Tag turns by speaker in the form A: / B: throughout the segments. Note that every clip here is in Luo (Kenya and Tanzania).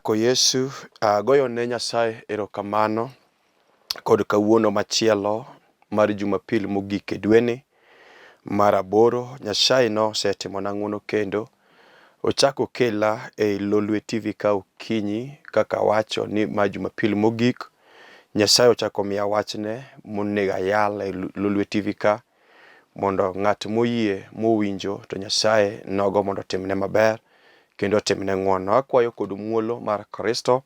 A: Apako Yesu, goyo ne Nyasaye erokamano kod kawuono machielo mar Jumapil mogik e dweni mar 8. Nyasaye nosetimona ng'wono kendo ochako kela e Lolwe TV ka okinyi kaka wacho ni ma Jumapil mogik. Nyasaye ochako miya wachne monego ayal e Lolwe TV ka mondo ng'at moyie mowinjo to Nyasaye nogo mondo timne maber kendo timne ng'wono. Akwayo kod muolo mar Kristo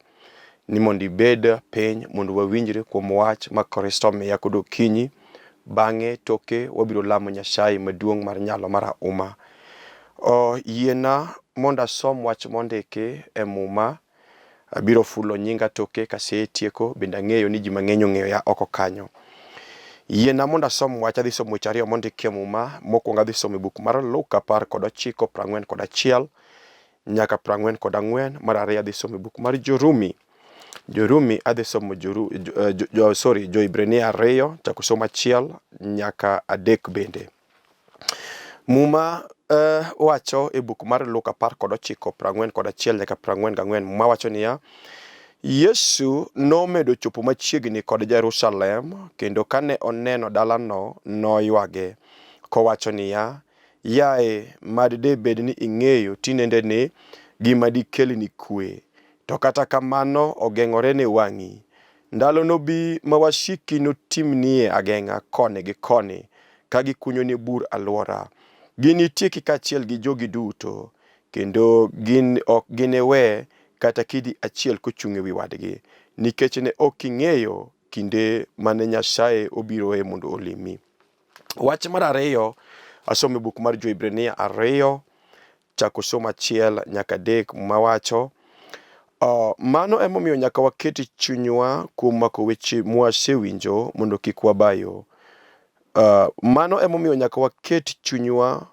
A: ni mondo ibed piny mondo wawinjre kuom wach ma Kristo miya kod okinyi. Bang'e toke wabiro lamo Nyasaye maduong' mar nyalo marahuma. Yiena mondo asom wach mondiki e Muma. Abiro fulo nyinga toke kasetieko, bende ang'eyo ni ji mang'eny ong'eyo ya oko kanyo. Yiena mondo asom wach, adhi somo weche ariyo mondiki e Muma. Mokwongo adhi somo e buk mar Luka 19:41 nyaka 44. Mar ariyo adhi somo e buk mar Jorumi adhi somo Jo-Ibrania 2 chako somo 1 nyaka 3 bende. Muma wacho e buk mar Luka 19:41 nyaka 44. Muma wacho niya: Yesu nomedo chopo machiegni kod Jerusalem, kendo kane oneno dalano noywage kowacho niya, yaye, mad debed ni ing'eyo tinende ni gima dikelni kwe, to kata kamano ogeng'ore ne wang'i. Ndalo nobi ma wasiki notimnie ageng'a koni gi koni, ka gikunyoni bur alwora. Ginitieki kaachiel gi jogi duto, kendo ok ginewe kata kidi achiel kochung' e wi wadgi, nikech ne ok ing'eyo kinde mane Nyasaye obiroe mondo olimi. Wach mar ariyo asomo e buk mar Jo-Ibrania 2 chako somo 1 nyaka 3. Mawacho mano emomiyo nyaka waket chunywa kuom mako weche mwasewinjo mondo kik wabayo. Mano emomiyo nyaka waket chunywa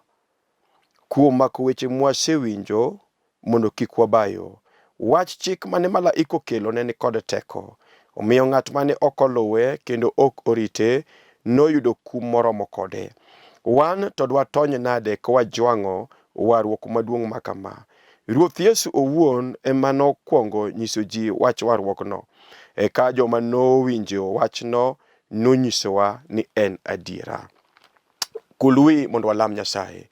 A: kuom mako weche mwasewinjo mondo kik wabayo. Wach chik mane malaika okelo ne ni kod teko, omiyo ng'at mane ok oluwe kendo ok orite noyudo kum moromo kode. Wan to dwatony nade kawajwang'o warruok maduong' ma kama? Ruoth Yesu owuon ema nokwongo nyiso ji wach warruokno. Eka joma nowinjo wachno nonyisowa ni en adiera. Kulwi mondo walam Nyasaye.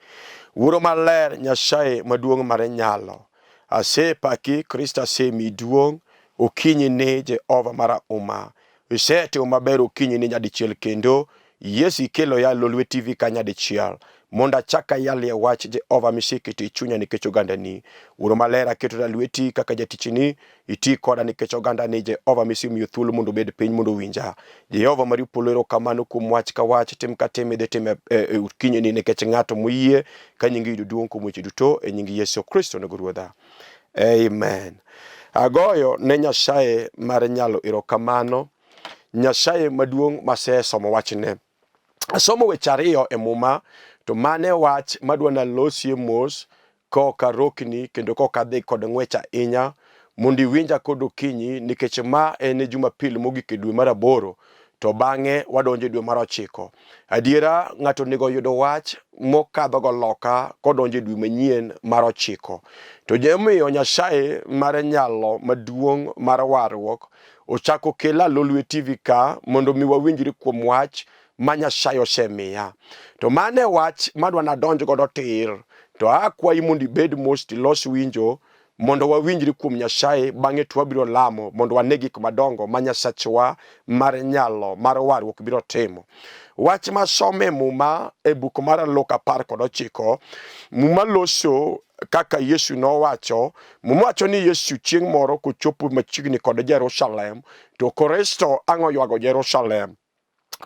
A: Wuoro maler, Nyasaye maduong' mar nyalo, asepaki, Kristo asemi duong', okinyi ni Jehova marahuma. Isetimo maber okinyi ni nyadichiel kendo. Yesu ikelo ya Lolwe TV ka nyadichiel mondo achak ayalie wach Jehova miseketo e chunya nikech ogandani. Wuoro maler, aketo da lweti kaka jatichni, iti koda nikech ogandani. Jehova misemiyo thuolo mondo bed piny mondo winja. Jehova mar polo erokamano kuom wach ka wach, tim ka tim idhi tim e okinyini nikech ng'ato moyie ka nyingi yudo duong' kuom weche duto e nying Yesu Kristo nego Ruodha. Amen. Agoyo ne Nyasaye mar nyalo erokamano, Nyasaye maduong' masesomo wachne. Asomo weche ariyo e Muma, to mane wach madwa nalosie mos koka rokni kendo koka dhi kod ng'wech ahinya mondo iwinja kod okinyi, nikech ma en Jumapil mogik e dwe mar 8 to bang'e wadonjo e dwe mar 9. Adiera ng'ato nego yudo wach mokadho go loka kodonjo e dwe manyien mar 9. To jemiyo Nyasaye mar nyalo maduong' mar warruok ochako kela Lolwe TV ka mondo mi wawinjre kuom wach ma Nyasaye osemiya. To mane wach madwa nadonj godo tir, to akwayi mondo ibed mos tilos winjo mondo wawinjre kuom Nyasaye. Bang'e to wabiro lamo mondo wane gik madongo ma Nyasachwa mar nyalo mar warruok biro timo. Wach masome Muma e buk mar Luka 19. Muma loso kaka Yesu nowacho. Muma wacho ni Yesu chieng' moro kochopo machiegni kod Jerusalem, to Kristo ang'o ywago Jerusalem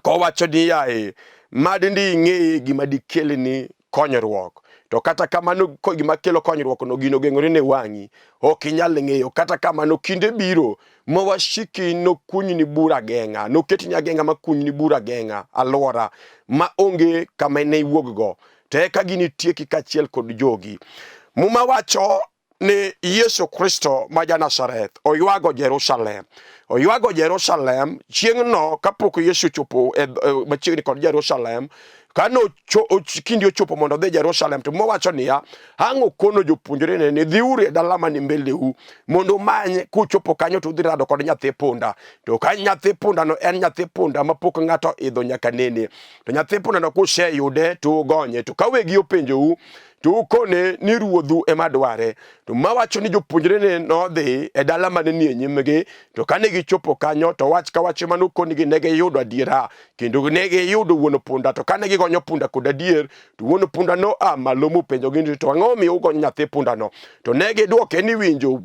A: kowacho ni yaye, mad ndi ing'e gima dikelni konyruok. To kata kamano gima kelo konyruok no gino geng'ore ne wang'i, ok inyal ng'eyo. Kata kamano kinde biro ma wasiki nokunyni bura ageng'a, noketni ageng'a makunyni bura ageng'a alwora ma onge kama ne iwuog go, to eka ginitieki kaachiel kod jogi. Muma wacho ni Yesu Kristo ma ja-Nazareth oywago Jerusalem. Oywago Jerusalem chieng'no kapok Yesu chopo machiegni kod Jerusalem. kano kindi ochopo mondo dhi Jerusalem, to mowacho niya, ang' okono jopuonjre ne dhiure dala mani mbeleu mondo manye kuchopo kanyo to udhi rado kod nyathi punda. To ka nyathi punda no en nyathi punda mapok ng'ato idho nyaka nene, to nyathi punda no kuseyude to ugonye, to ka wegi openjou to ukone ni ruodhu ema dware. To mawacho ni jopuonjre ne nodhi e dala mane nie nyimgi, to kane gichopo kanyo to wach ka wach mane okonigi ne giyudo adiera, kendo ne giyudo wuon punda. To kane gigonyo punda kod adier, to wuon punda no malo mopenjogi ni to ang'o miyo ugonyo nyathi punda no? To ne gidwoke ni winjo,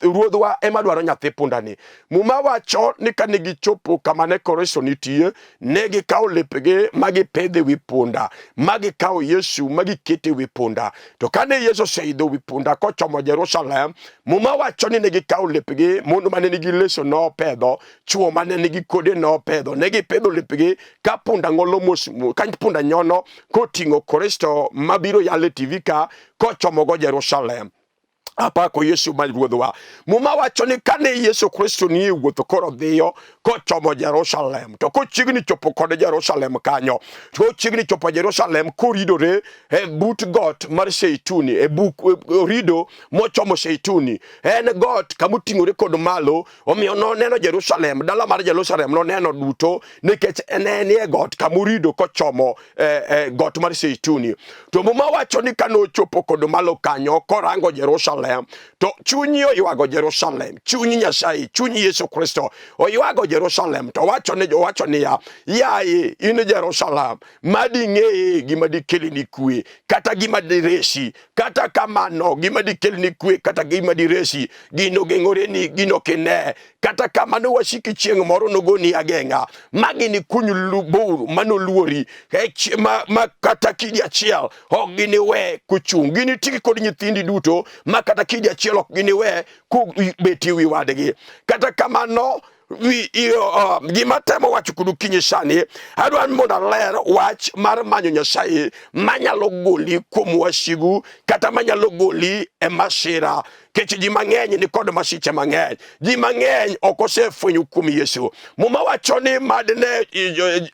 A: ruodhwa ema dwaro nyathi punda ni. Muma wacho ni kane gichopo kama ne Kristo nitie, ne gikawo lepgi magipedhe wi punda, magikawo Yesu magikete wi punda. To kane Yesu oseidho wi punda kochomo Jerusalem, muma wacho ni ne gikawo lepgi, mondo mane nigi leso nopedho, chuo mane nigi kode nopedho, ne gipedho lepgi ka punda ng'olo mos, ka punda nyono koting'o Kristo mabiro yalo e TV ka kochomo go Jerusalem. Apako Yesu ma ruodhwa. Muma wacho ni kane Yesu Kristo ni wuotho koro dhiyo kochomo Jerusalem, to kochiegni chopo kod Jerusalem kanyo, to kochiegni chopo Jerusalem koridore e but got mar Zeituni, e buk rido mochomo Zeituni, en got kamuting'ore kod malo, omiyo noneno Jerusalem, dala mar Jerusalem noneno duto, nikech enenie got kamurido kochomo got mar Zeituni. To muma wacho ni kano chopo kod malo kanyo korango Jerusalem, to chunyi oywago Jerusalem, chunyi Nyasaye, chunyi Yesu Kristo oywago Jerusalem. To wacho niya, yaye in Jerusalem, madi ng'eye gima dikeli ni kwe, kata gima diresi, kata kamano gima dikeli ni kwe, kata gima diresi, gino geng'ore ni gino kine, kata kamano wasiki chieng' moro nogoni ageng'a, magi ni kunyu bor manoluori, ma kata kidi achiel ok gini we kuchung', gini tiki kod nyithindi duto, ma kata kidi achiel ok gini we ku beti wi wadgi. Kata kamano gima temo wacho kudu kinyi sani, adwan mondo ler wach mar manyo Nyasaye manyalo goli kuom wasigu, kata manyalo goli e masira. Kech ji mang'eny ni kod masiche mang'eny, ji mang'eny ok osefwenyo kuom Yesu. Muma wacho ni madne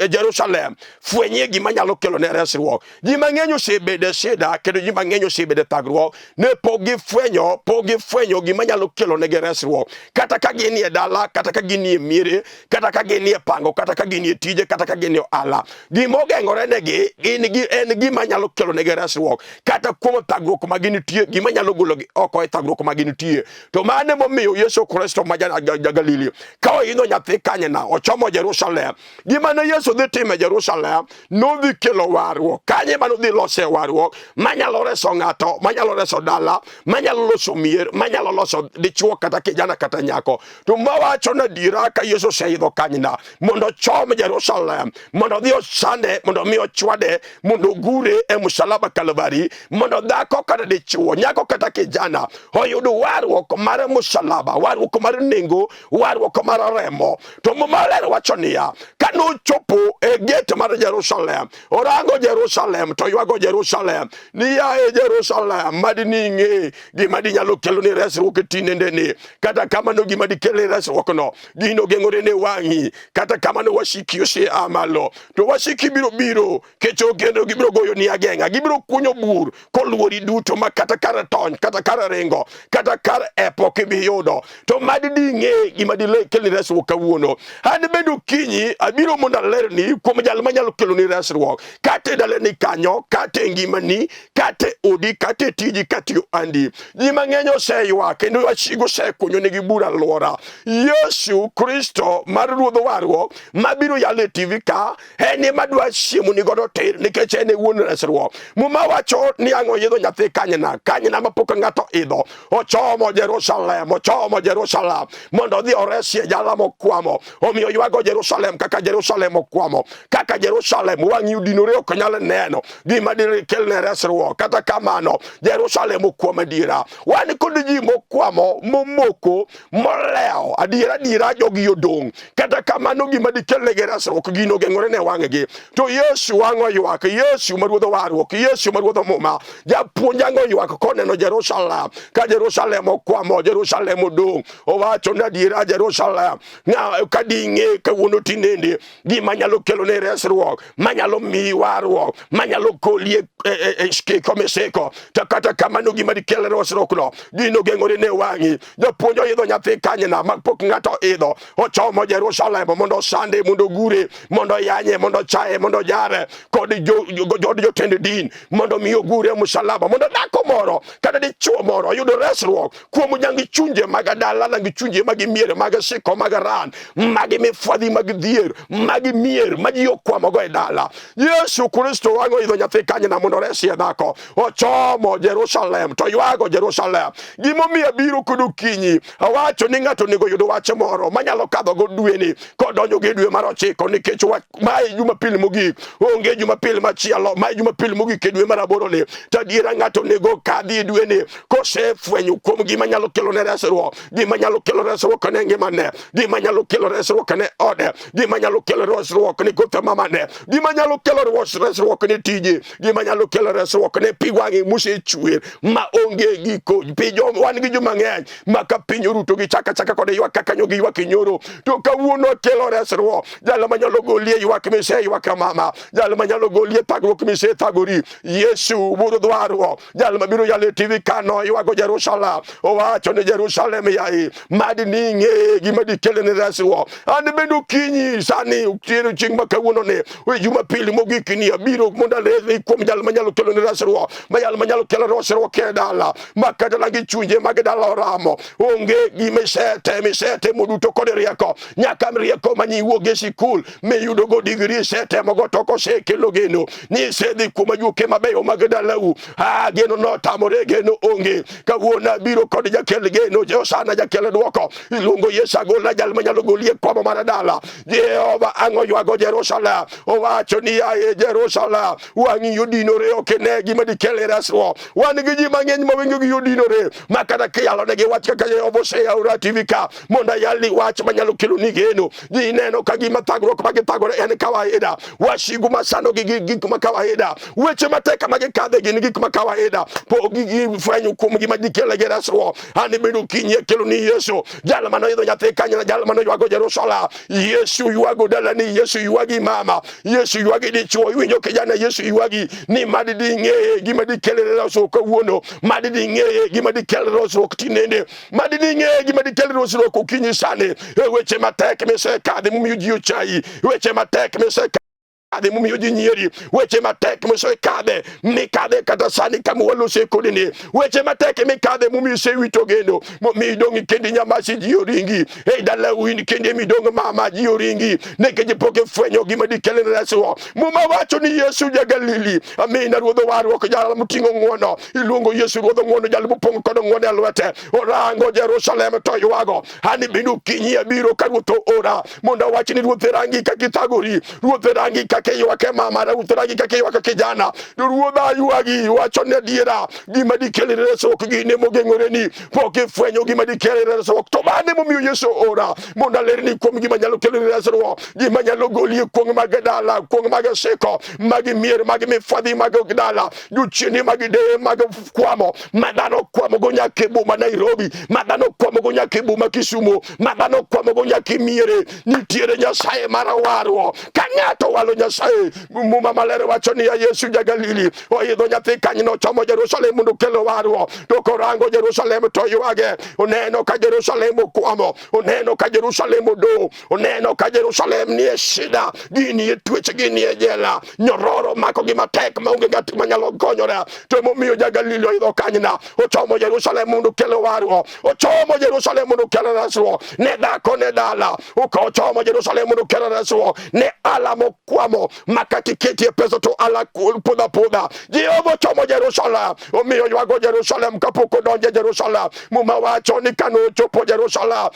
A: Jerusalem fwenye gima nyalo kelo ne resruok. Ji mang'eny osebede shida, kendo ji mang'eny osebede thagruok, ne pok gifwenyo gima nyalo kelo ne resruok. Kata ka ginie dala, kata ka ginie miere, kata ka ginie pango, kata ka ginie tije, kata ka ginie ala. Gima ogeng'ore negi en gima nyalo kelo ne resruok. Kata kuom thagruok ma ginitie, gima nyalo golo oko e thagruok maginitie. To mane momiyo Yesu Kristo ma Galili ka oidho nyathi kanyna ochomo Jerusalem. Gima ne Yesu dhi timo Jerusalem, nodhi kelo warruok. Kanye mano dhi lose warruok manyalo reso ng'ato, manyalo reso dala, manyalo loso mier, manyalo loso dichuo kata kijana kata nyako. To mawacho na dira ka Yesu oseidho kanyna mondo chom Jerusalem, mondo dhi osande, mondo mi ochwade, mondo gure e msalaba Kalvari, mondo dhako kata dichuo, nyako kata kijana oyudo warruok mar msalaba, warruok mar nengo, warruok mar remo. To maler wacho niya, kano chopo e gate mar Jerusalem, orango Jerusalem to ywago Jerusalem, ni yae Jerusalem madini ng'e gima di nyalo kelo ni resruok tinende ni, kata kamano gima di kelo resruok no gino geng'ore ne wang'i, kata kamano wasiki ose amalo, to wasiki biro kecho kendo gibiro goyo ni ageng'a, gibiro kunyo bur koluori duto, ma kata kara tony, kata kara ringo, kata kar epoch ibiyudo. To madi ng'e gima di kelo ni resruok kawuono. An bedo kinyi abiro mondo lerni kuom jal manyalo kelo ni resruok, kate daleni kanyo, kate ngimani, kate odi, kate tiji, kate andi. Ji mang'eny oseywak kendo wasigu osekunyo negi bura alwora. Yesu Kristo mar ruodh warruok mabiro yalo e TV ka, en ema dwa chiemo ni godo tir, nikech en e wuon resruok. Muma wacho ni ang'o yidho nyathi kanyna mapok ng'ato idho, ochomo Jerusalem mondo dhi oresie jala mokwamo. Omiyo ywago Jerusalem kaka Jerusalem okwamo, kaka Jerusalem wang'i udinore ok nyal neno gima diri kelne resruok. Kata kamano Jerusalem okwamo adiera. Wan kod ji mokwamo, momoko, moleo adiera jogi odong'. Kata kamano gima di kelne resruok gino geng'ore ne wang'gi. To Yesu wang'o ywak, Yesu ma ruodh warruok, Yesu ma ruodh muma, japuonj ang'o ywak koneno Jerusalem, ka Jerusalem Jerusalem okwamo, Jerusalem odong. Owacho na diera Jerusalem na kadinge ka wono tinende gima nyalo kelo ne resruok, manyalo mi warruok, manyalo kolie come seko to kata kamano gima dikelo resruok no gino gengore ne wangi. Japuonjo idho nyathi kanyna mapok ng'ato idho, ochomo Jerusalem mondo sande, mondo gure, mondo yanye, mondo chaye, mondo jare kod jotend din, mondo mi ogure musalaba, mondo dhako moro kata dichuo moro yudo resruok kuom nyangi chunje mag dala, nyangi chunje mag mier, mag siko, mag ran, mag mifwadhi, mag dhier, mag mier ma ji okwamogo e dala. Yesu Kristo wango idho nyathi kanyna mondo resie dhako, ochomo Jerusalem to ywago Jerusalem. Gimomiyo biro kudu kinyi awacho ni ng'ato nego yudo wach moro manyalo kadho go dweni kodonjo gi dwe mar 9 nikech mae Jumapil mogik, onge Jumapil machielo, mae Jumapil mogik e dwe mar 8 ni. Tadiera ng'ato nego kadhi dweni kosefwenyo kuom gima nyalo kelo ne resruok, gima nyalo kelo resruok ne ngimane, gima nyalo kelo resruok ne ode, gima nyalo kelo resruok ne kothe mamane, gima nyalo kelo resruok ne tije, gima nyalo kelo resruok ne pigwangi musechwer ma onge giko. Pijo wan gi joma ng'eny ma ka piny oruto gi chaka kod ywak kaka nyogi ywak nyoro, to kawuono kelo resruok. Jalo manyalo golie ywak mise ywak mama, jalo manyalo golie thagruok mise thagori, Yesu buru dwaro. Jalo mabiro yale TV kano ywago Jerusalem, owacho ni Jerusalem yai madi ninge gima dikele ne resruok. An bendo kinyi sani utiero ching ma kawuono ne Jumapil mogik ni abiro mondo leve kuom jalo manyalo kelo ne resruok, manyalo kelo resruok e dala makata langi chunje mag dala oramo. Onge gima sete moduto kod rieko, nyaka rieko manyiwuok e sikul miyudo go digri sete mogo toko sekelo geno ni sedhi kuma juke mabeyo mag dalau. Geno no tamore, geno onge. Kawuona biro kod jakel geno, Jehosana jakel duoko, iluongo Yesu agola jal manyalo golie kwamo mar dala. Jehova ang'o ywago Jerusalem, owacho ni yaye Jerusalem wang'i yodinore okene gima dikele resruok. Wan gi ji mang'eny ma wengegi yodinore makata kiyalo negi wach kaka Jehova oseyaora TV ka mondo yali wach manyalo kelo ni geno. Ji neno ka gima thagruok ma githagore en kawaida, wasigu masano gi gik ma kawaida, weche mateka ma gikadhe gin gik ma kawaida, po gifwenyo kuom gima dikele gi resruok. An bedo kinye kelo ni Yesu, jalo mano idho nyathi kanyna, jalo mano ywago Jerusalem. Yesu ywago dalani, Yesu ywagi mama, Yesu ywagi dichuo. Iwinjo kijana, Yesu ywagi ni madi ding'eye gima dikele resruok kawuono, madi ding'eye gima dikele resruok tinende, madi ding'eye gima dikele resruok okinyi sani. Weche matek misekadhe momiyo ji ochayi, weche matek misekadhe momiyo ji nyieri, weche matek misekadhe mikadhe kata sani kama walose kodini, weche matek mikadhe momiyo isewito geno, momiyo idong' kendi nyamasi ji oringi, dala win kendi midong' mama ji oringi nikech pok ifwenyo gima dikele resruok. Muma wacho ni Yesu ja-Galili, amina, ruodho warruok, jal moting'o ng'wono, iluongo Yesu ruodho ng'wono, jal mopong' kod ng'wono e lwete, orango Jerusalem to ywago. An bende kinyi abiro ka ruoth ora mondo awach ni ruoth rangi kaka ithagori, ruoth rangi kaka ywake mama, ruoth rangi kaka ywak kijana, to ruodha ywagi wacho ni adiera gima dikele resruok gine mogeng'ore ni pok ifwenyo gima dikele resruok. To mane momiyo Yesu ora mondo alerni kuom gima nyalo kelo resruok, gima nyalo golie kuong mag dala, kuong mag siko, mag mier, mag mifwadhi mag dala, jochiende mag deye mag kwamo, madhano kwamo go nyaka e boma Nairobi, madhano kwamo go nyaka e boma Kisumu, madhano kwamo go nyaka e miere. Nitiere Nyasaye mar warruok, ka ng'ato walo Nyasaye. Muma maler wacho ni Yesu ja-Galili oidho nyathi kanyno, chomo Jerusalem mondo kelo warruok, to korango Jerusalem to ywage. Oneno ka Jerusalem okwamo, oneno ka Jerusalem odo, oneno ka Jerusalem nie shida, gini e twech, gini e jela, nyororo mako gi matek maonge ng'at manyalo konyore. To momiyo ja-Galili oidho kanyna, ochomo Jerusalem mondo kelo warruok, ochomo Jerusalem mondo kelo resruok ne dhako ne dala, ochomo Jerusalem mondo kelo resruok ne ala mokwamo makati keti e pesa to ala pudha. Jehova ochomo Jerusalem, omiyo ywago Jerusalem kapok odonje Jerusalem. Muma wacho ni kano chopo Jerusalem,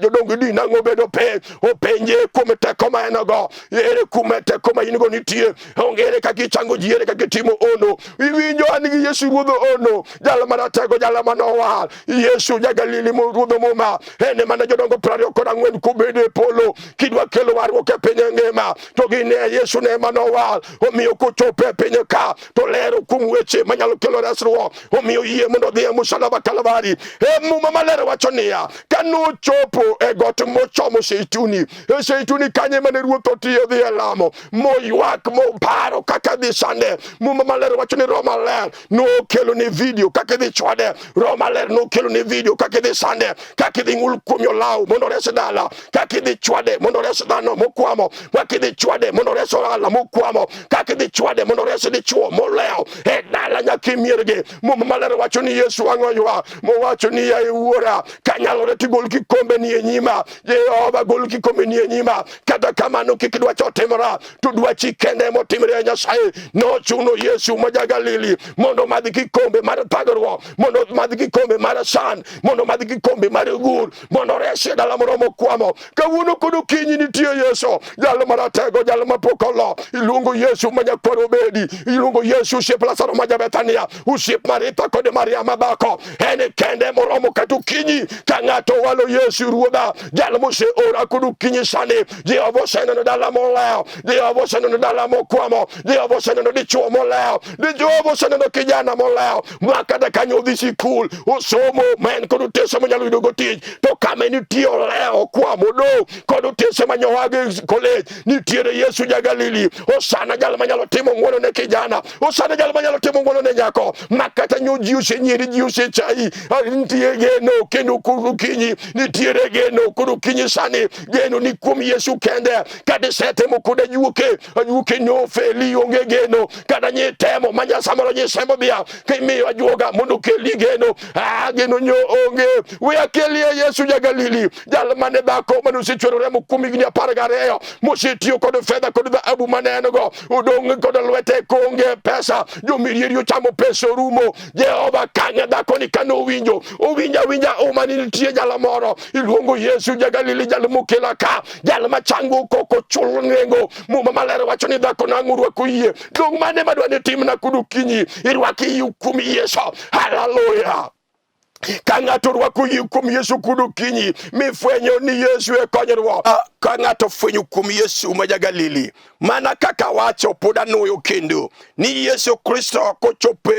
A: jodong din ang'o bedo openje kuom teko ma en go, ere kuma teko ma in go nitie, ongere kaka ichango ji, ere kaka itimo ono. Iwinjo an gi Yesu ruodho ono, jalo maratego, jalo manowal, Yesu ja-Galili ruodho muma, ene mana jodongo 24 kobedo e polo, kidwa kelo warruok e piny ngima, to gine Yesu ne manowal omiyo kochope piny ka to lero kuom weche manyalo kelo resruok omiyo yie mondo dhi e msalaba Kalvari. Muma maler wacho niya kano chopo e got mochomo Zeituni kanye mane ruoth otiyo dhi e lamo moywak moparo kaka dhi sande. Muma maler wacho ni Roho Maler nokelo ni video kaka dhi chwade. Roho Maler nokelo ni video kaka dhi sande, kaka dhi ng'ul kuom law mondo res dala, kaka dhi chwade mondo res dhano mokwamo, kaka dhi chwade mondo res ohala mokwamo, kaka dhi chwade mondo res dichuo molewo e dala nyaka miergi. Muma maler wacho ni Yesu ang'oywa mowacho ni ya wuora kanyalore tigol kikombe ni e nyima. Jehova gol kikombe ni e nyima, kata kamano kik dwa chotimora to dwa chikende motimre Nyasaye. Nochuno Yesu ma ja-Galili mondo madhi kikombe mar thagruok, mondo madhi kikombe mar sand, mondo madhi kikombe mar gur, mondo resi dala moro mokwamo. Kawuono kod okinyi nitie Yesu jal maratego, jal mapok olo. Iluongo Yesu ma nyakwar obedi, iluongo Yesu osiep Lazaro ma ja-Bethania, osiep Maritha kod Maria mabako. En kende moromo kata okinyi ka ng'ato walo Yesu ruodha, jal moseora kod okinyi sani. Jehova oseneno dala molewo, Jehova oseneno dala mokwamo, Jehova oseneno dichuo molewo, Jehova oseneno kijana molewo ma kata kanyo odhi sikul osomo men kod otese manyalo yudo go tich, to kama nitie olewo kwamo do kod otese manyowage college. Nitiere Yesu ja-Galili. Osana jal manyalo timo ng'wono ne kijana, osana jal manyalo timo ng'wono ne nyako ma kata nyo ji osenyieri, ji osechai. Nitie geno kendo kod okinyi, nitiere geno kod okinyi sani. Geno ni kuom Yesu kende. Kata setemo kod ajuoke nofeli onge geno, kata nyitemo manya samoro nyisemo bia kimiyo ajuoga mondo keli geno. Geno nyo onge. We akelie Yesu ja-Galili, jal mane dhako mane osechwero remo kuom higni 12 mosetiyo kod fedha kod dhahabu maneno go, odong' kod lwete konge pesa, jomirieri ochamo pesa orumo. Jehova kanyo dhako ni kano owinjo awinja mani nitie jal moro iluongo Yesu ja-Galili, jal mokela ka, jal machango koko chul nengo. Muma maler wacho ni dhako nang'o rwako yie. Dong' mane madwa ni timna kod okinyi irwaki yie kuom Yesu. Hallelujah. Ka ng'ato rwako yie kuom Yesu kod okinyi mifwenyo ni Yesu e konyruok. Ka ng'ato fwenyo kuom Yesu ma ja-Galili, mana kaka wacho pod anuoyo kendo ni Yesu Kristo kochopo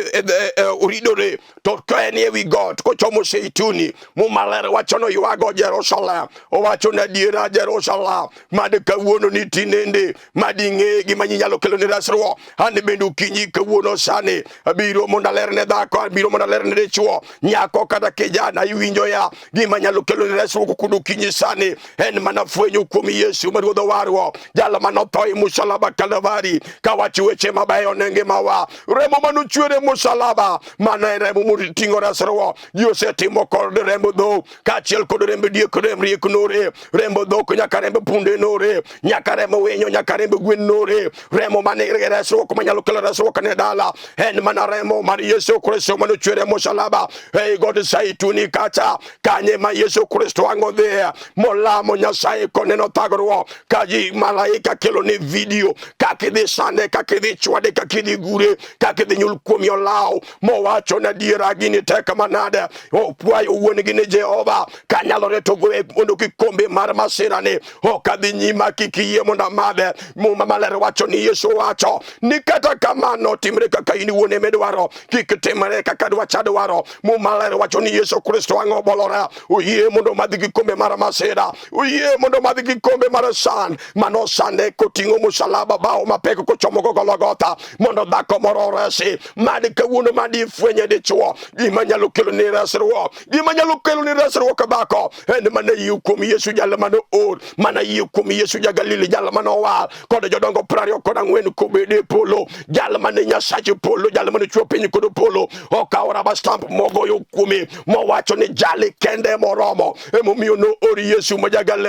A: oridore to ka en ewi got kochomo Zeituni. Muma maler wacho no ywago Jerusalem, owacho na diera Jerusalem mad kawuono ni tinende madi ng'e gima nyalo kelo ni resruok. An bende okinyi kawuono sani abiro mondo alerne dhako, abiro mondo alerne dichuo, nyako kata kijana. Iwinjo ya gima nyalo kelo ni resruok kod okinyi sani en mana fwenyo kuom Yesu ma ruodho warwa, jal manotho e msalaba Kalvari. Kawacho weche mabeyo ne ngimawa, remo manochwere msalaba mana remo moting'o resruok. Ji osetimo kod rembo dhok kaachiel kod rembo diek, remb riek nore, rembo dhok nyaka rembo punde nore, nyaka rembo winyo, nyaka rembo gwen nore. Remo manigi resruok manyalo kelo resruok ne dala en mana remo mar Yesu Kristo manochwere msalaba ei got Zeituni kacha, kanye ma Yesu Kristo ang'o dhiye molamo Nyasaye koneno thagruok. Ka ji malaika kelo ni video kaka idhi sande, kaka idhi chwade, kaka idhi gure, kaka idhi nyul kuom law. Mowacho na diera gini tek manade. Opwayo wuon gi ne Jehova kanyalo reto goe mondo kikombe mar masirani ok adhi nyima, kik yie mondo amadhe. Muma maler wacho ni Yesu wacho ni kata kamano timre kaka in wuon ema dwaro, kik timre kaka dwacha dwaro. Muma maler wacho ni Yesu Kristo ang'o bolore, oyie mondo madhi kikombe mar masira, oyie mondo madhi kikombe mar sand mano sande koting'o msalaba bao mapek kochomo go Golgotha mondo dhako moro resi. Madi kawuono madi fwenye dichuo gima nyalo kelo ni resruok, gima nyalo kelo ni resruok dhako en mana yie kuom Yesu jal mano or, mana yie kuom Yesu ja-Galili, jal mano war kod jodongo 24 kobede polo, jal mane Nyasache polo, jal mane chwo piny kod polo. Okawo raba stamp mogoyo kuome mowacho ni jali kende moromo emomiyo no ori Yesu ma ja-Galili.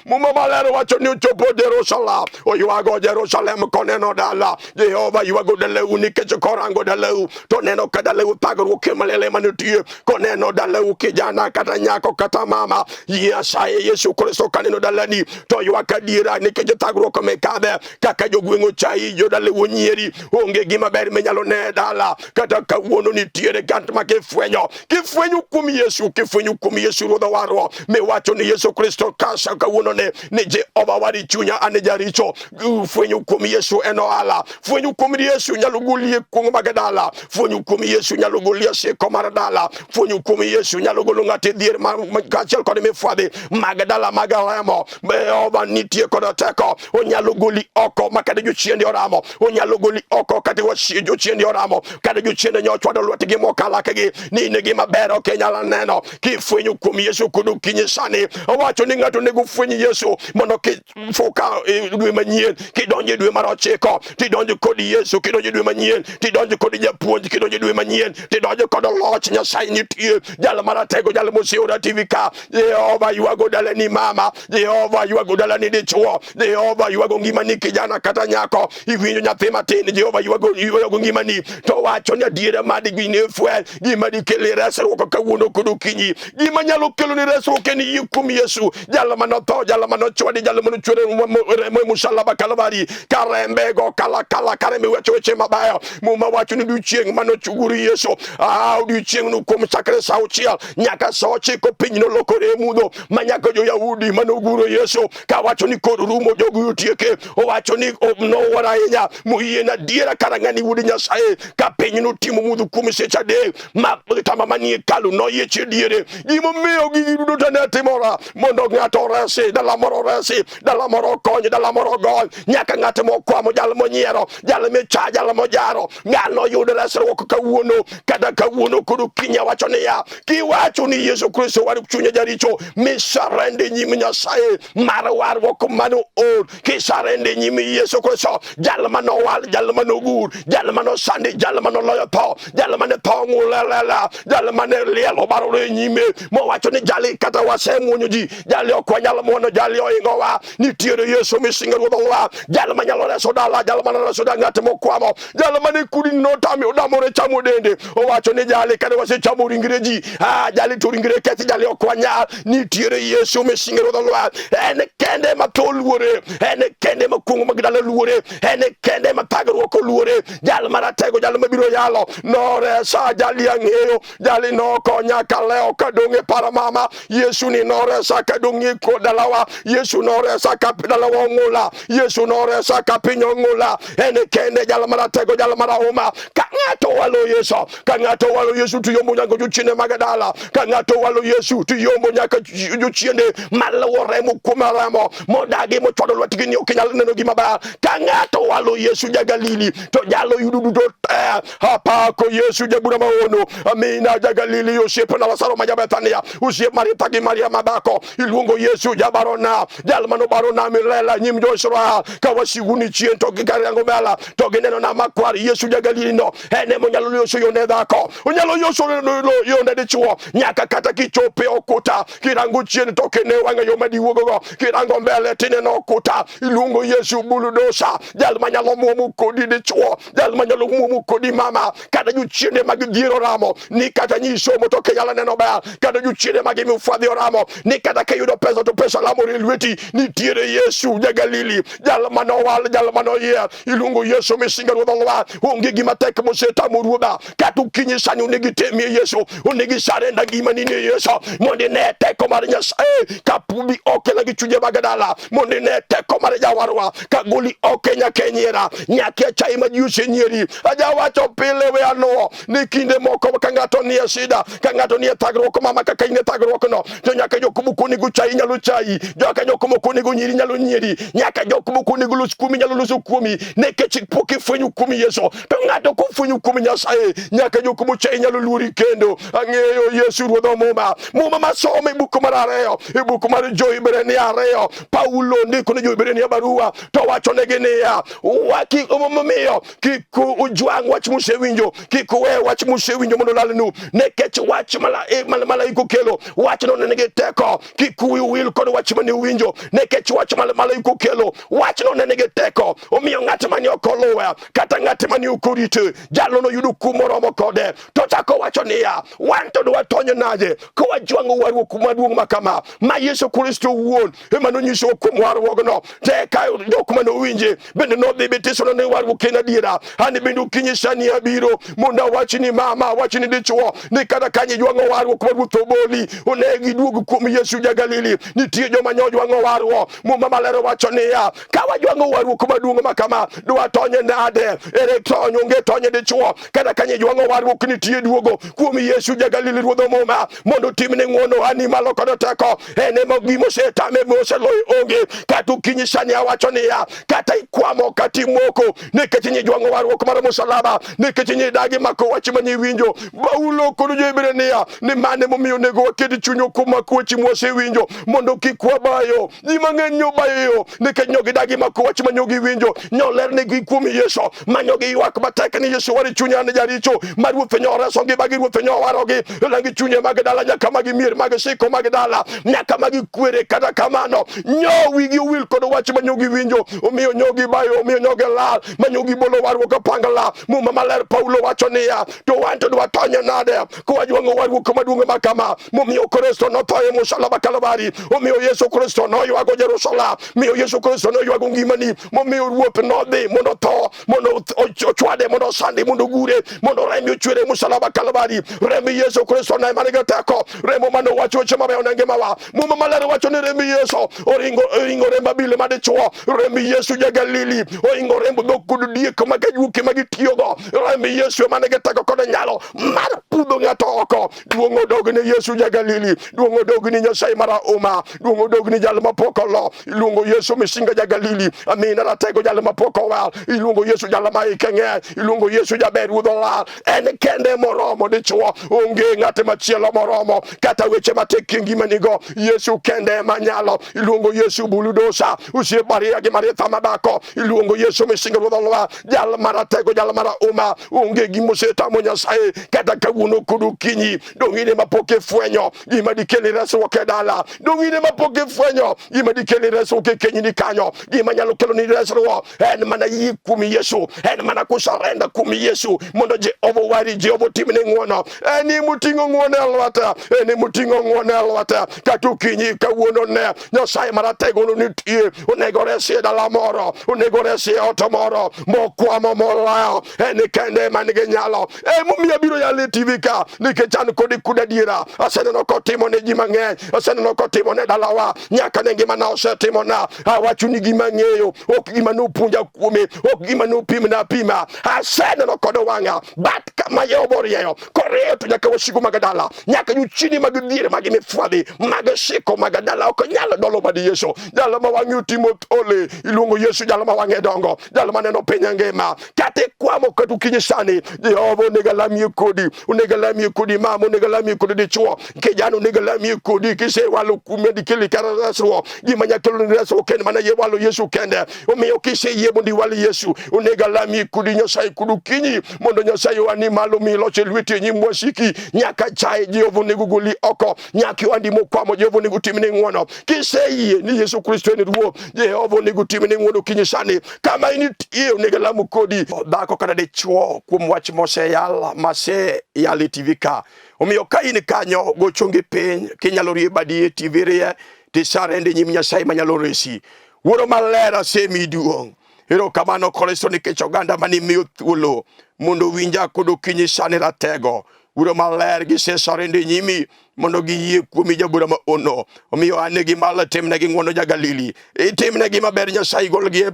A: Muma maler wacho ni ochopo Jerusalem, oywago Jerusalem koneno dala. Jehova ywago dalau nikech korango dalau to neno ka dalau thagruok malele manitie, koneno dalau kijana kata nyako kata mama. Nyasaye Yesu Kristo kaneno dalani to ywak adiera nikech thagruok mekadhe. Kaka jogweng'o chai, jodalau nyieri, onge gima ber menyalo ne dala. Kata kawuono nitiere kant ma kifwenyo kifwenyu kuom Yesu, kifwenyu kuom Yesu ruodha warwa, miwacho ni Yesu Kristo kasa kawuono ni Jehova wadi chunya ane jaricho. Fwenyu kuom Yesu en ohala, fwenyu kuom Yesu nyalo golie kuong magadala, fwenyu kuom Yesu nyalo golie seko mar dala, fwenyu kuom Yesu nyalo golo ng'ate dhier kachiel kod mifwadhi magadala magaremo. Jehova nitie kod teko, onyalo goli oko makade jochiende oramo, onyalo goli oko kata jochiende oramo, kada jochiende nyochwado lwetgi mokalakegi ni nigi maber ok nyalo neno. Kifwenyu kuom Yesu kudu kinyi sani, owacho ni ng'ato nego fwenyi Yesu mondo kifuka dwe manyien, kidonje dwe mar 9 tidonjo kod Yesu, kidonjo dwe manyien tidonjo kod japuonj, kidonjo dwe manyien tidonjo kod loch. Nyasaye nitie, jal maratego, jal mosiora TV ka. Jehova ywago dalani mama, Jehova ywago dalani dichuo, Jehova ywago ngimani kijana kata nyako, iwinjo nyathi matin, Jehova ywago ngimani. To wacho ni adiera madi gwine fwe, gima dikele resruok kawuono kod okinyi, gima nyalo kelo ni resruok en yie kuom Yesu. Jal manotho, jal manochwadi, jal manochwere remo musalaba Kalvari, karembego kala karembe weche mabayo. Muma wacho ni duchieng manochuguru Yesu, duchieng no kuom chakre sa 6 nyaka sa 9 piny nolokore mudho, manyaka jo Yahudi manoguro Yesu, ka wacho ni kod rumo jogo otieke. Owacho ni nowara ahinya moyie na diera karang'ani wuod Nyasaye, ka piny notimo mudho kuom seche 3 ma tama manie kalu noyieche diere. Gimomiyo gigi duto tane timora mondo ng'ato resi, dala moro resi, dala moro konyo, dala moro gol, nyaka ng'at mokwamo, jal monyiero, jal mecha, jal mojaro, ng'ano yud resruok kawuono, kata kawuono kod kinya. Wacho niya, kiwacho ni Yesu Kristo war chunya jaricho, misarende nyim Nyasaye mar warruok mano or, kisarende nyim Yesu Kristo, jal manowal, jal manogur, jal manosandi, jal manoloyo tho, jal mane tho ng'ulelela, jal mane liel obarore nyime, mowacho ni jali kata wasemuonyo ji, jali okwanyal muono, jali oingowa, nitiere Yesu misinga ruodhowa, jal manyalo reso dala, jal manyalo reso da ng'at mokwamo, jal mane kudi notami odamore chamo dende. Owacho ni jali kata wasechamo ringre ji, jali to ringre keth, jali okwanyal, nitiere Yesu misinga ruodhowa. En kende matho luore, en kende makwongo magdala luore, en kende mathagruok luore, jal maratego, jal mabiro yalo noresa, jali ang'eyo, jali nokonya kaleo kadonge para mama. Yesu ni noresa kadonge kodalawa, Yesu noresa kapidalawa ngula, Yesu noresa kapinyo ngula. En kende jal maratego, jal marahuma, ka ng'ato walo Yesu, ka ng'ato walo Yesu tuyombo nyaka jochiende magadala, ka ng'ato walo Yesu tuyombo nyaka jochiende malawo remo kuom remo modagi mochwado lwetgi ni ok nyal neno gima ber. Ka ng'ato walo Yesu jagalili to jalo yudo duto apako Yesu jabura maono. Amina jagalili osiepe na Lazaro ma Bethania, osiep Maritha gi Maria mabako, iluongo Yesu jabarona, jal mano barona milela nyim jo Israel, ka wasiguni chien to gigarango bela to gineno na makwar. Yesu jagalili no ene monyalo yoso yone dhako, onyalo yoso yone dichuo, nyaka kata kichope okuta, kirango chien to kene wanga yo madiwogo, kirango mbele tineno okuta, iluongo Yesu buludosa, jal manyalo muomo kodi dichuo, jal manyalo muomo kodi mama, kata jochiende mag dhiero ramo, ni kata nyisomo to kenyala neno ber, kata jochiende mag mifwadhi oramo, ni kata kayudo pesa to pesa lamore lweti, nitiere Yesu jagalili, jal manowal, jal manoyier, iluongo Yesu misinga ruodholwa. Onge gima tek mosetamo ruodha, kata ukinyi sani onegi temie Yesu, onegi sarenda gimani ne Yesu, mondi ne teko mar Nyasaye kapubi okela gi chunje magadala, mondi ne teko mar jawarwa kagoli okenya kenyera, nyake chai majiuse nyeri. Aja wacho pile we ano ni kinde moko ka ng'ato nie shida, ka ng'ato nie thagruok mama kaka ine thagruok no, to nyaka jokubukuni gu chai nyalo chai, joka jokubukuni gu nyiri nyalo nyiri, nyaka jokubukuni gu luskumi nyalo lusukumi, nekech poki fwenyu kumi Yesu. To ng'ato kufwenyu kumi Nyasaye, nyaka jokubu chai nyalo luori kendo. Ang'eyo Yesu ruodho muma masome buku mar 2, e buku mar Jo-Ibrania 2, Paulo ndiko ne Jo-Ibrania barua to wacho negi niya, waki omomiyo kik ujwang' wach musewinjo, kik uwe wach musewinjo mondo lalnu, nekech wach malaiko kelo, wach no nigi teko, kik wil kod wach mane uwinjo, nekech wach malaiko kelo, wach no nigi teko. Omiyo ng'at mane okoluwe kata ng'at mane okorite, jalo no yudo kum moromo kode. To chako wacho niya, wan to watonyo naje ko wajwang'o warruok maduong' makama, ma Yesu Kristo wuon ema nonyiso kuom warruokno. Te ka jok mane owinje bende nodhi bitiso ne warruok en adiera. An bende okinyi sani abiro mondo awach ni mama wach ni dichuo ni kata kanyi jwango warwo kwa ruto boli onegi duogu kuom Yesu Jagalili nitie joma nyo jwango warwo muma malero wacho niya kawa jwango warwo kuma duongo makama dwa tonye nade ere tonyo nge tonye dichuo kata kanyi jwango warwo knitie duogo kuom Yesu Jagalili ruodho muma mondo timne ng'wono ani malo kodo teko ene mogimo setame mose loy onge katu kinyisani awacho niya kata ikwamo kati moko nikech nyi jwango warwo kuma musalaba nikech nyi dagi mako wach manyi winjo Paulo kodo Ibrania ni mane momiyo nego waketi chunyo kuma kwechi mwase winjo mondo kikwa bayo ni mang'enyo bayo nikech nyogi dagi mako wach manyogi winjo nyoler negi kuom Yesu manyogi ywak matek ni Yesu wari chunya ne jaricho maruoth nyora songi bagi ruoth nyowarogi langi chunye mag dala nyaka magi mier mag siko mag dala nyaka magi kwere kata kamano nyo wigi wil kodo wach manyogi winjo omiyo nyogi bayo omiyo nyogi lal manyogi bolo warwo kapangala muma maler Paulo wacho niya to wanto dwa tonye nade kwa jwango warwo kuma duongo makama momiyo Kristo nothoye musalaba Kalvari omiyo Yesu Kristo noywago Jerusalem miyo Yesu Kristo noywago ngimani momiyo ruoth nodhi mondo tho mondo ochwade mondo sandi mondo gure mondo remi ochwere musalaba Kalvari remi Yesu Kristo na manigi teko remo mano wacho weche mabeyo ne ngimawa muma maler wacho ni remi Yesu oringo remba bile madichuo remi Yesu Jagalili oringo rembo dokudu diek magajuke magitiyogo remi Yesu manigi teko kod nyalo mar pudho ng'ato oko duongo dogni Yesu Jagalili duongo dogni Nyasaye Marauma duongo dogni jal mapokolo iluongo Yesu Misinga Jagalili amina ratego jal mapokowal iluongo Yesu jal maikenge iluongo Yesu jaber udhola en kende moromo dichuo onge ng'ate machielo moromo kata weche matek ngimanigo Yesu kende manyalo iluongo Yesu buludosa usiebari agi maritha madako iluongo Yesu Misinga udhola jal maratego jal Marauma onge gimoseta Nyasaye kata kawuono kudu kinyi dongine mapoke fwenyo gima dikeli reso ke dala dongine mapoke fwenyo gima dikeli reso ke kenyini kanyo gima nyalo kelo ni reso en mana yi kumi Yesu en mana kusarenda kumi Yesu mondo Jehova wari Jehova timne ng'wono eni mutingo ng'wono alwata eni mutingo ng'wono alwata katu kinyi kawuono ne Nyasaye Maratego no nitie onego resi dala moro onego resi otomoro mokwamo molao eni kende manige nyalo mumia biro ya letivika nikechan kodi kudadiera aseneno kotimo ne ji mang'eny aseneno kotimo ne dalawa nyaka ne ngima na osetimo na awachuni gima ng'eyo ok gima nopuonja kuome ok gima nopimna pima aseneno kod wang'a bat kama yoborieyo koreo to nyaka wasiku magadala nyaka yuchini magdhiere magimifwadhi magasiko magadala ok nyalo dolo madi Yesu jalo ma wang'e utimo ole iluongo Yesu jalo ma wang'e dongo jalo maneno piny ngima kate kwamo katu kinyisani Jehova negalamie kodi mama negalamie kodi dichuo kijana negalamie kodi kise walo kume dikili karasro gimanya kelo ni reso ken mana ye walo Yesu kende omiyo kise ye bondi wali Yesu negalamie kodi Nyasaye kudu kinyi mondo Nyasaye wani malo milo chelwiti nyi mwasiki nyaka chai Jehova neguguli oko nyaki wandi mokwamo Jehova negutimini ng'wono kise ye ni Yesu Kristo ni ruo Jehova negutimini ng'wono kinyisani kama ini ye negalamu kodi dako kada dichuo kuom wach mose yal mase yali tivika omiyo ka in kanyo gochongi piny kinyalo rie badi TV rie tisarende nyim Nyasaye manyalo resi wuoro malera semi duong ero kamano Kristo nikech oganda mani miyo thuolo mondo winja kodo kinyisani ratego wuoro maler gisesarende nyimi mondo giyie kuomi jabura ma ono omiyo anegi mala timnegi ng'wono Jagalili itimnegi maber Nyasaye golgi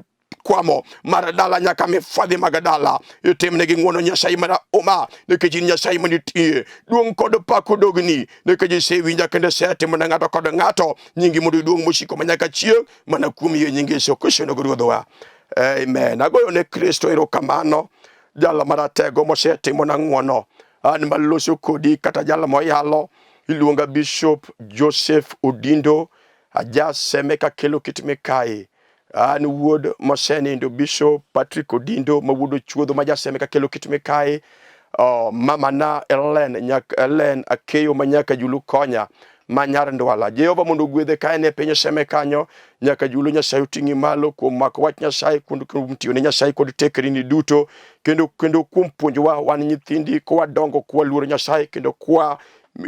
A: kwamo mar dala nyaka mifadhi magadala itimnegi ng'wono Nyasaye Marauma nikech in Nyasaye manitie duong' kod pako dogni nikech isewinja kendo setimo ne ng'ato kod ng'ato nyingi mondo duong' mosiko manyaka chieng' mana kuom yie nyingi Yesu Kristo Ruodhwa amen. Agoyo ne Kristo erokamano jalo maratego mosetimo na ng'wono an maloso kodi kata jalo moyalo iluonga Bishop Joseph Odindo ajaseme ka kelo kitime kae an wuod mosenindo Bishop Patrick Odindo mawuodo chuodho majaseme ka kelo kitime kae mama na Ellen Akeyo manyaka julu konya manyar ndwala Jehova mondo gwedhe kae ne penyo seme kanyo nyaka julu Nyasaye uting'i malo kuom mako wach Nyasaye kuom tiyo ne Nyasaye kod tekrini duto kendo kuom puonjowa wan nyithindi kwa dongo kwa luoro Nyasaye kendo kwa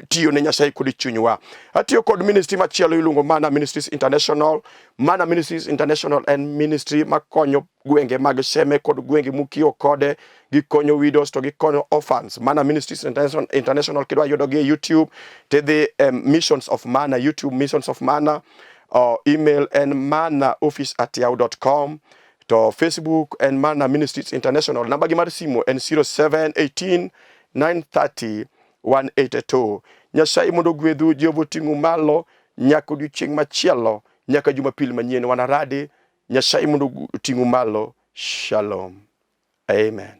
A: tiyo ne Nyasaye kod chunywa. Atiyo kod ministry machielo iluongo Mana Ministries International. Mana Ministries International en ministry makonyo gwenge mag Seme kod gwenge mukio kode, gikonyo widows to gikonyo orphans. Mana Ministries International kidwa yudogi e YouTube tedhi Missions of Mana, YouTube Missions of Mana. Email en manaoffice@yahoo.com. To Facebook en Mana Ministries International. Namba gi mar simu en 0718 930 182. Nyasaye mondo gwedhu, Jehova ting'u malo nyaka odiochieng' machielo, nyaka Jumapil manyien wanaradi. Nyasaye mondo ting'u malo. Shalom. Amen.